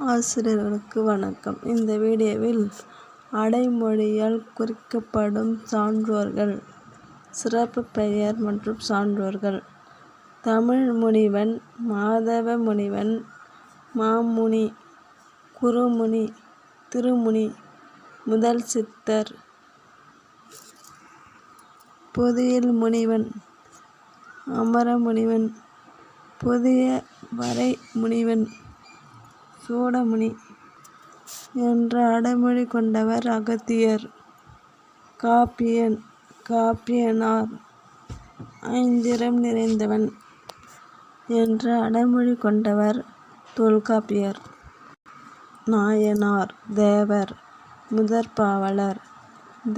ஆசிரியர்களுக்கு வணக்கம். இந்த வீடியோவில் அடைமொழியால் குறிக்கப்படும் சான்றோர்கள், சிறப்பு பெயர் மற்றும் சான்றோர்கள். தமிழ் முனிவன், மாதவ முனிவன், மாமுனி, குருமுனி, திருமுனி, முதல் சித்தர், பொதியில் முனிவன், அமர முனிவன், புதிய வரை முனிவன், சூடமுனி என்ற அடைமொழி கொண்டவர் அகத்தியர். காப்பியன், காப்பியனார், ஐந்திரம் நிறைந்தவன் என்ற அடைமொழி கொண்டவர் தொல்காப்பியர். நாயனார், தேவர், முதற்பாவலர்,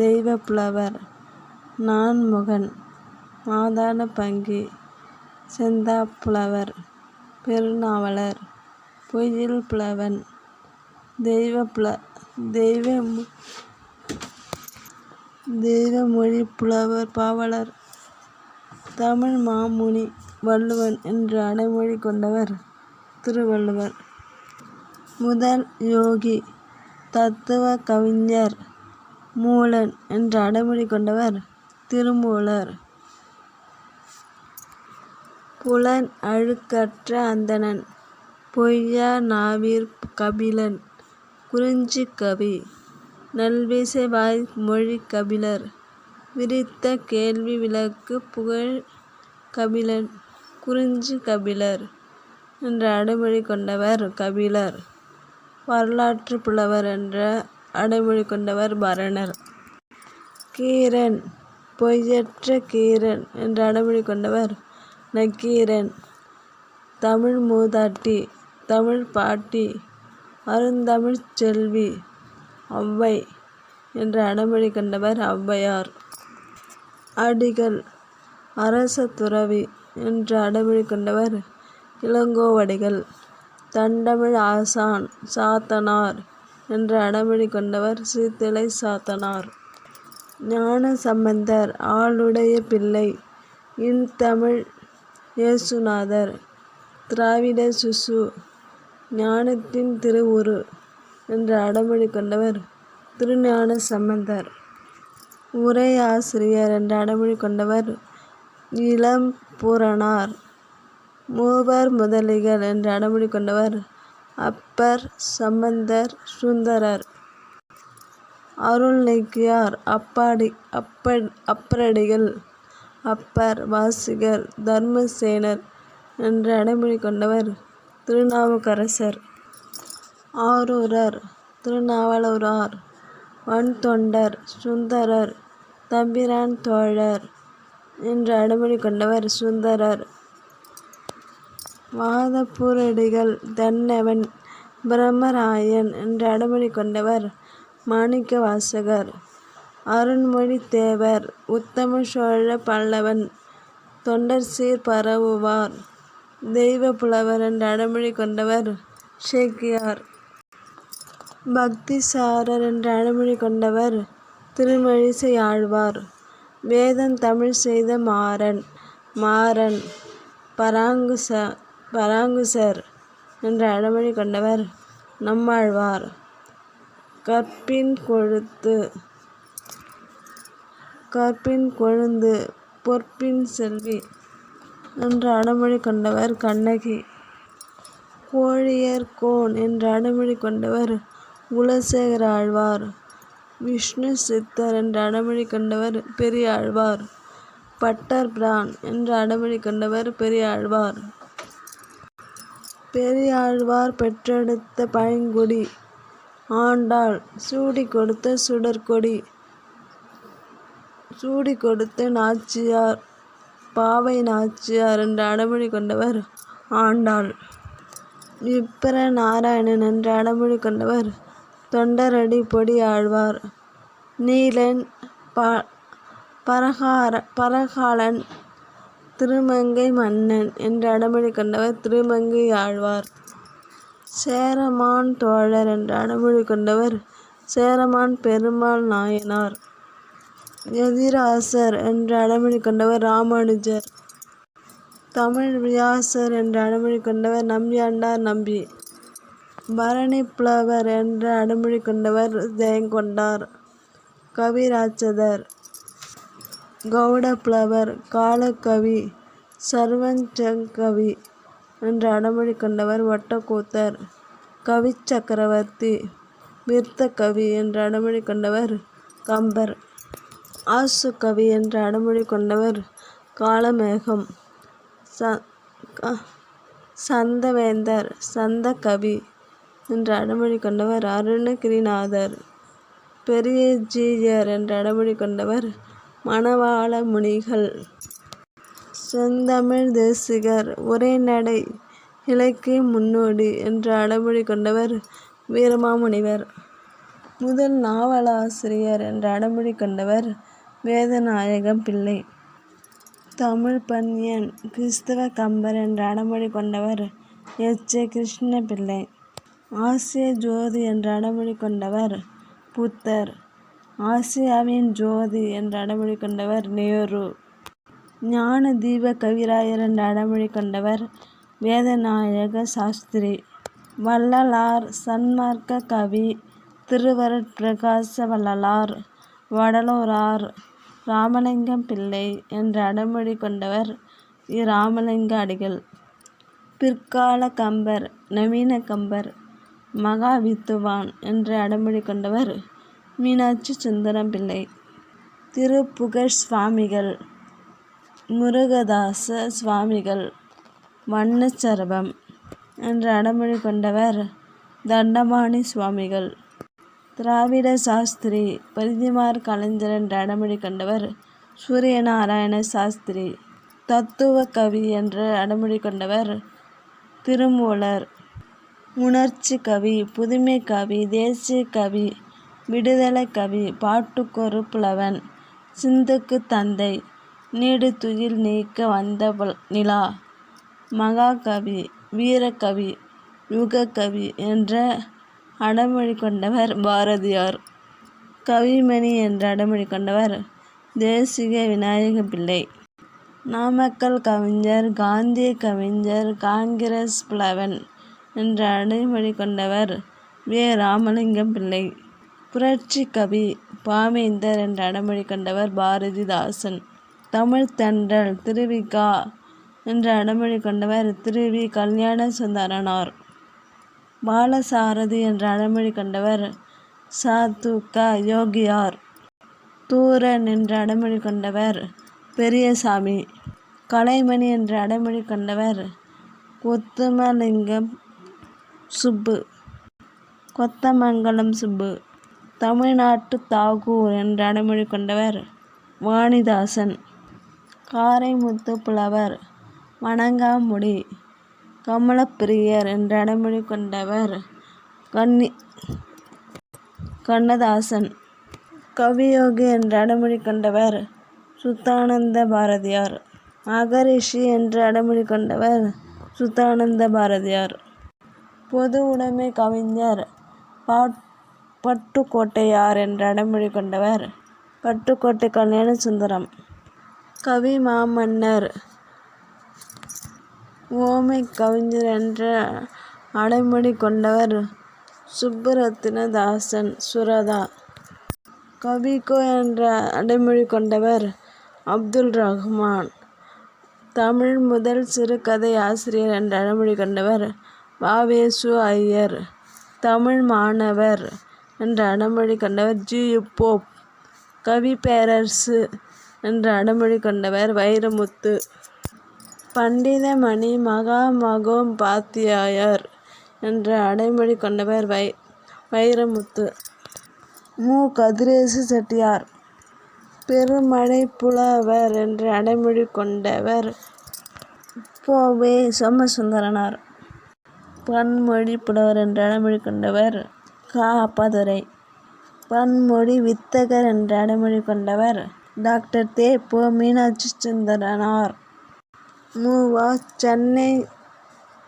தெய்வப்புலவர், நான்முகன், மாதான பங்கி, செந்தாப்புலவர், பெருநாவலர், பொய்யில் புலவன், தெய்வமொழி புலவர், பாவலர். தமிழ் மாமுனி, வள்ளுவன் என்ற அடைமொழி கொண்டவர் திருவள்ளுவர். முதல் யோகி, தத்துவ கவிஞர், மூலன் என்ற அடைமொழி கொண்டவர் திருமூலர். புலன் அழுக்கற்ற அந்தணன், பொய்யா நாவிற் கபிலன், குறிஞ்சி கவி, நல்விசை வாய் மொழி கபிலர், விரித்த கேள்வி விளக்கு புகழ் கபிலன், குறிஞ்சி கபிலர் என்ற அடைமொழி கொண்டவர் கபிலர். வரலாற்று புலவர் என்ற அடைமொழி கொண்டவர் பரணர். கீரன், பொய்யற்ற கீரன் என்ற அடைமொழி கொண்டவர் நக்கீரன். தமிழ் மூதாட்டி, தமிழ் பாட்டி, அருந்தமிழ்ச் செல்வி, ஔவை என்ற அடைமொழி கொண்டவர் ஔவையார். அடிகள், அரச துறவி என்ற அடைமொழி கொண்டவர் இளங்கோவடிகள். தண்டமிழ் ஆசான், சாத்தனார் என்ற அடைமொழி கொண்டவர் சீத்தலை சாத்தனார். ஞானசம்பந்தர், ஆளுடைய பிள்ளை, இன்தமிழ் இயேசுநாதர், திராவிட சுசு, ஞானத்தின் திருவுரு என்ற அடைமொழி கொண்டவர் திருஞான சம்பந்தர். உரை ஆசிரியர் என்ற அடைமொழி கொண்டவர் இளம்பூரணர். மூவர் முதலிகள் என்ற அடைமொழி கொண்டவர் அப்பர், சம்பந்தர், சுந்தரர். அருள் நீக்கியார், அப்பரடிகள், அப்பர், வாசிகர், தர்மசேனர் என்ற அடைமொழி கொண்டவர் திருநாவுக்கரசர். ஆரூரர், திருநாவலூரார், வன்தொண்டர், சுந்தரர், தம்பிரான் தோழர் என்ற அடைமொழி கொண்டவர் சுந்தரர். வாதப்பூரடிகள், தென்னவன், பிரமராயன் என்ற அடைமொழி கொண்டவர் மாணிக்கவாசகர். அருண்மொழி தேவர், உத்தம சோழ பல்லவன், தொண்டர்சீர் பரவுவார், தெய்வப்புலவர் என்ற அடைமொழி கொண்டவர் சேக்கிழார். பக்திசாரர் என்ற அடைமொழி கொண்டவர் திருமழிசை ஆழ்வார். வேதம் தமிழ் செய்த மாறன், பராங்குசர் என்ற அடைமொழி கொண்டவர் நம்மாழ்வார். கற்பின் கொழுந்து, பொற்பின் செல்வி என்ற அடைமொழி கொண்டவர் கண்ணகி. கோழியர் கோன் என்ற அடைமொழி கொண்டவர் குலசேகர ஆழ்வார். விஷ்ணு சித்தர் என்ற அடைமொழி கொண்டவர் பெரியாழ்வார். பட்டர் பிரான் என்ற அடைமொழி கொண்டவர் பெரியாழ்வார். பெரியாழ்வார் பெற்றெடுத்த பைங்குடி, ஆண்டாள் சூடி கொடுத்த சுடர்க்கொடி, சூடி கொடுத்த நாச்சியார், பாவை நாச்சியார் என்ற அடைமொழி கொண்டவர் ஆண்டாள். விப்பர நாராயணன் என்ற அடைமொழி கொண்டவர் தொண்டரடி பொடி ஆழ்வார். நீலன், பரகாலன், திருமங்கை மன்னன் என்ற அடைமொழி கொண்டவர் திருமங்கை ஆழ்வார். சேரமான் தோழர் என்ற அடைமொழி கொண்டவர் சேரமான் பெருமாள் நாயனார். எதிராசர் என்ற அடைமொழி கொண்டவர் ராமானுஜர். தமிழ் வியாசர் என்ற அடைமொழி கொண்டவர் நம்பியாண்டார் நம்பி. பரணி புலவர் என்ற அடைமொழி கொண்டவர் ஜெயங்கொண்டார். கவிராஜர். கௌட புலவர். காலக்கவி. சர்வசங்கவி என்ற அடைமொழி கொண்டவர் ஒட்டக்கூத்தர். கவிச்சக்கரவர்த்தி. விருத்தகவி என்ற அடைமொழி கொண்டவர் கம்பர். ஆசுகவி என்ற அடைமொழி கொண்டவர் காளமேகம். சந்தவேந்தர். சந்தகவி என்ற அடைமொழி கொண்டவர் அருணகிரிநாதர். பெரிய ஜீயர் என்ற அடைமொழி கொண்டவர் மணவாள முனிகள். செந்தமிழ் தேசிகர். உரைநடை இலக்கிய முன்னோடி என்ற அடைமொழி கொண்டவர் வீரமாமுனிவர். முதல் நாவலாசிரியர் என்ற அடைமொழி கொண்டவர் வேதநாயகம் பிள்ளை. தமிழ் பன்னியன். கிறிஸ்தவ கம்பர் என்ற அடைமொழி கொண்டவர் எச். கிருஷ்ணபிள்ளை. ஆசிய ஜோதி என்ற அடைமொழி கொண்டவர் புத்தர். ஆசியாவின் ஜோதி என்ற அடைமொழி கொண்டவர் நேரு. ஞான தீப கவிராயர் என்ற அடைமொழி கொண்டவர் வேதநாயக சாஸ்திரி. வள்ளலார். சன்மார்க்க கவி. திருவருட்பிரகாச வள்ளலார். வடலூரார். ராமலிங்கம் பிள்ளை என்ற அடைமொழி கொண்டவர் ராமலிங்க அடிகள். பிற்கால கம்பர். நவீன கம்பர். மகாவித்துவான் என்ற அடைமொழி கொண்டவர் மீனாட்சி சுந்தரம் பிள்ளை. திருப்புகழ் சுவாமிகள். முருகதாச சுவாமிகள். வண்ணச்சரபம் என்ற அடைமொழி கொண்டவர் தண்டபாணி சுவாமிகள். திராவிட சாஸ்திரி. பரிதிமார் கலைஞர் என்ற அடைமொழி கொண்டவர் சூரியநாராயண சாஸ்திரி. தத்துவ கவி என்ற அடைமொழி கொண்டவர் திருமூலர். உணர்ச்சி கவி. புதுமை கவி. தேசிய கவி. விடுதலை கவி. பாட்டுக்கொரு புலவன். சிந்துக்கு தந்தை. நீடுதுயில் நீக்க வந்த நிலா. மகாகவி. வீரகவி. யுககவி என்ற அடைமொழி கொண்டவர் பாரதியார். கவிமணி என்ற அடைமொழி கொண்டவர் தேசிக விநாயக பிள்ளை. நாமக்கல் கவிஞர். காந்திய கவிஞர். காங்கிரஸ் புலவன் என்ற அடைமொழி கொண்டவர் வே. ராமலிங்கம் பிள்ளை. புரட்சி கவி. பாவேந்தர் என்ற அடைமொழி கொண்டவர் பாரதிதாசன். தமிழ் தென்றல். திருவிகா என்ற அடைமொழி கொண்டவர் திருவி. கல்யாண சுந்தரனார். பாலசாரதி என்ற அடைமொழி கொண்டவர் ச.து.க. யோகியார். தூரன் என்ற அடைமொழி கொண்டவர் பெரியசாமி. கலைமணி என்ற அடைமொழி கொண்டவர் கொத்தமங்கலம் சுப்பு. தமிழ்நாட்டு தாகூர் என்ற அடைமொழி கொண்டவர் வாணிதாசன். காரைமுத்து புலவர். வணங்காமுடி. கமலப்பிரியர் என்ற அடைமொழி கொண்டவர் கண்ணதாசன். கவியோகி என்ற அடைமொழி கொண்டவர் சுத்தானந்த பாரதியார். மகரிஷி என்ற அடைமொழி கொண்டவர் சுத்தானந்த பாரதியார். பொது உடைமை கவிஞர். பட்டுக்கோட்டையார் என்ற அடைமொழி கொண்டவர் பட்டுக்கோட்டை கல்யாண சுந்தரம். கவி மாமன்னர். ஓமை கவிஞர் என்ற அடைமொழி கொண்டவர் சுப்புரத்தினதாசன் சுரதா. கவிக்கோ என்ற அடைமொழி கொண்டவர் அப்துல் ரஹ்மான். தமிழ் முதல் சிறுகதை ஆசிரியர் என்ற அடைமொழி கொண்டவர் வ.வே.சு. ஐயர். தமிழ் மாணவர் என்ற அடைமொழி கொண்டவர் ஜி.யு. போப். கவி பேரரசு என்ற அடைமொழி கொண்டவர் வைரமுத்து. பண்டிதமணி மகாமகோபாத்தியாயர் என்ற அடைமொழி கொண்டவர் வைரமுத்து. மு. கதிரேசு செட்டியார். பெருமழை புலவர் என்ற அடைமொழி கொண்டவர் பொ.வே. சோமசுந்தரனார். பன்மொழி புலவர் என்ற அடைமொழி கொண்டவர் க. அப்பாதுரை. பன்மொழி வித்தகர் என்ற அடைமொழி கொண்டவர் டாக்டர் தே. பொ. மீனாட்சி சுந்தரனார். மு. வ. சென்னை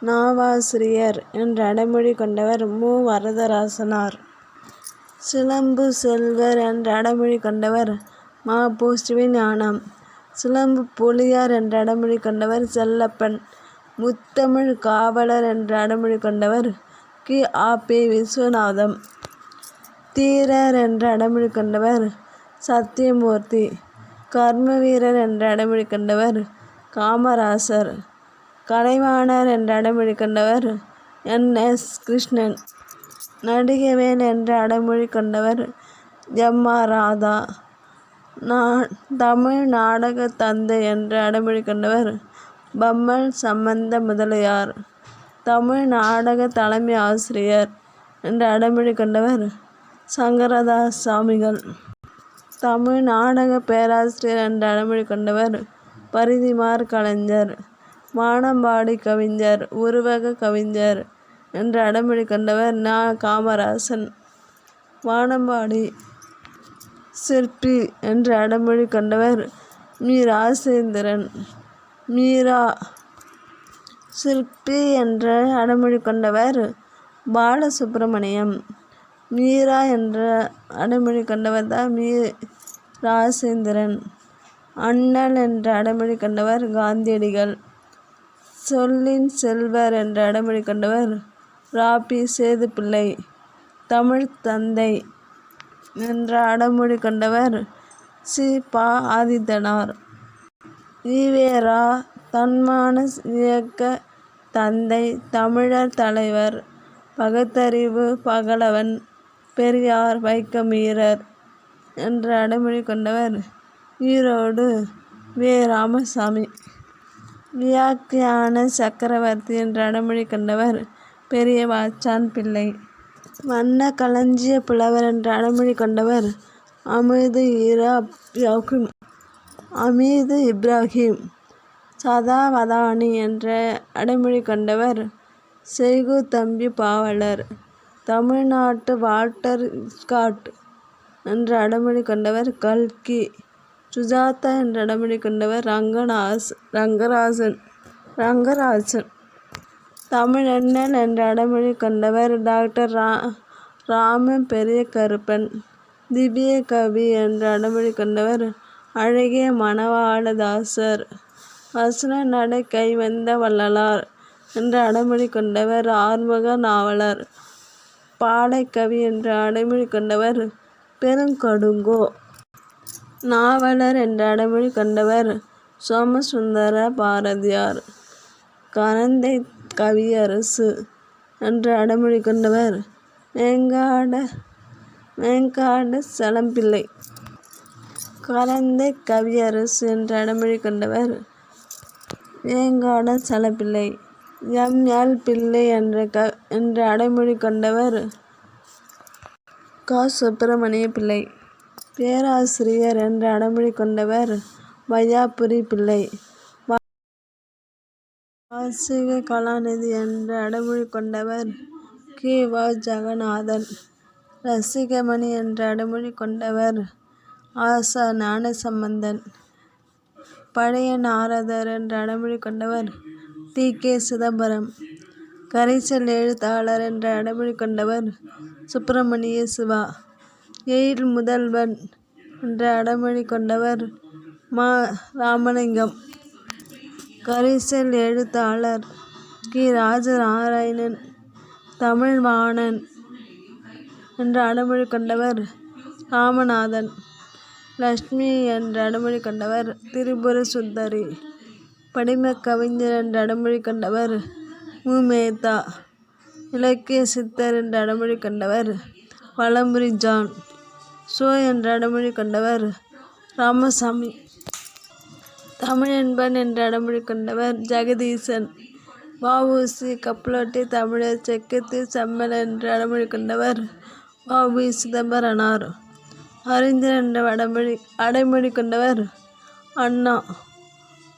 நாவாசிரியர் என்ற அடைமொழி கொண்டவர் மு. வரதராசனார். சிலம்பு செல்வர் என்ற அடைமொழி கொண்டவர் ம. பொ. சிவஞானம். சிலம்பு பொழியார் என்ற அடைமொழி கொண்டவர் செல்லப்பன். முத்தமிழ் காவலர் என்ற அடைமொழி கொண்டவர் கி. ஆ. பி. விஸ்வநாதம். தீரர் என்ற அடைமொழி கொண்டவர் சத்தியமூர்த்தி. கர்மவீரர் என்ற அடைமொழி கொண்டவர் காமராசர். கலைவாணர் என்ற அடைமொழி கொண்டவர் என். எஸ். கிருஷ்ணன். நடிகவேல் என்ற அடைமொழி கொண்டவர் எம். ஆர். ராதா. தமிழ் நாடக தந்தை என்ற அடைமொழி கொண்டவர் பம்மல் சம்பந்த முதலியார். தமிழ் நாடக தலைமை ஆசிரியர் என்ற அடைமொழி கொண்டவர் சங்கரதாஸ் சாமிகள். தமிழ் நாடக பேராசிரியர் என்ற அடைமொழி கொண்டவர் பரிதிமாற் கலைஞர். வானம்பாடி கவிஞர், உருவக கவிஞர் என்ற அடைமொழி கொண்டவர் நா. காமராசன். வானம்பாடி சிற்பி என்ற அடைமொழி கொண்டவர் மீ. ராசேந்திரன். மீரா சிற்பி என்ற அடைமொழி கொண்டவர் பாலசுப்ரமணியம். மீரா என்ற அடைமொழி கொண்டவர் தான் மீ. ராசேந்திரன். அண்ணல் என்ற அடைமொழி கொண்டவர் காந்தியடிகள். சொல்லின் செல்வர் என்ற அடைமொழி கொண்டவர் ரா. பி. சேதுப்பிள்ளை. தமிழ் தந்தை என்ற அடைமொழி கொண்டவர் சி. ப. ஆதித்தனார். ஈ.வே.ரா. தன்மான இயக்க தந்தை, தமிழர் தலைவர், பகுத்தறிவு பகலவன், பெரியார், வைக்கம் வீரர் என்ற அடைமொழி கொண்டவர் ஈரோடு வே. ராமசாமி. வியாக்கியான சக்கரவர்த்தி என்ற அடைமொழி கொண்டவர் பெரிய வாச்சான் பிள்ளை. வண்ண களஞ்சிய புலவர் என்ற அடைமொழி கொண்டவர் அமீது இப்ராஹிம். சதாவதானி என்ற அடைமொழி கொண்டவர் செய்குதம்பி பாவலர். தமிழ்நாட்டு வால்டர் ஸ்காட் என்ற அடைமொழி கொண்டவர் கல்கி. சுஜாதா என்ற அடைமொழி கொண்டவர் ரங்கராஜன். தமிழண்ணல் என்ற அடைமொழி கொண்டவர் டாக்டர் ராம பெரிய கருப்பன். திவ்ய கவி என்ற அடைமொழி கொண்டவர் அழகிய மணவாளதாசர். வசன நடை கைவந்த வள்ளலார் என்ற அடைமொழி கொண்டவர் ஆறுமுக நாவலர். பாடைக்கவி என்ற அடைமொழி கொண்டவர் பெருங்கடுங்கோ. நாவலர் என்ற அடைமொழி கொண்டவர் சோமசுந்தர பாரதியார். கரந்தை கவியரசு என்ற அடைமொழி கொண்டவர் வேங்காட சலம்பிள்ளை. கரந்தை கவியரசு என்ற அடைமொழி கொண்டவர் வேங்காட சலம்பிள்ளை. எம். எல். பிள்ளை என்ற அடைமொழி கொண்டவர் க. சுப்பிரமணிய பிள்ளை. பேராசிரியர் என்ற அடைமொழி கொண்டவர் வையாபுரி பிள்ளை. வாசிக கலாநிதி என்ற அடைமொழி கொண்டவர் கி. வ. ஜெகநாதன். ரசிகமணி என்ற அடைமொழி கொண்டவர் ஆ. ச. ஞானசம்பந்தன். பழைய நாரதர் என்ற அடைமொழி கொண்டவர் டி. கே. சிதம்பரம். கரைசல் எழுத்தாளர் என்ற அடைமொழி கொண்டவர் சுப்பிரமணிய சிவா. எயில் முதல்வன் என்ற அடைமொழி கொண்டவர் ம. ராமலிங்கம். கரைசல் எழுத்தாளர் கி. ராஜநாராயணன். தமிழ்வாணன் என்ற அடைமொழி கொண்டவர் ராமநாதன். லட்சுமி என்ற அடைமொழி கொண்டவர் திரிபுர சுந்தரி. படிமக் கவிஞர் என்ற அடைமொழி கொண்டவர் மு. மேத்தா. இலக்கிய சித்தர் என்ற அடைமொழி கொண்டவர் வலம்புரி ஜான். சோ என்ற அடைமொழி கொண்டவர் ராமசாமி. தமிழன்பன் என்ற அடைமொழி கொண்டவர் ஜெகதீசன். வ. உ. சி. கப்பலோட்டிய தமிழர் செக்கத்தில் செம்மல் என்ற அடைமொழி கொண்டவர் வ. வி. சிதம்பரனார். அறிஞர் என்ற அடைமொழி கொண்டவர் அண்ணா.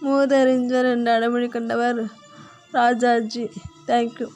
மூதறிஞர் என்ற அடைமொழி கொண்டவர் ராஜாஜி. தேங்க்யூ.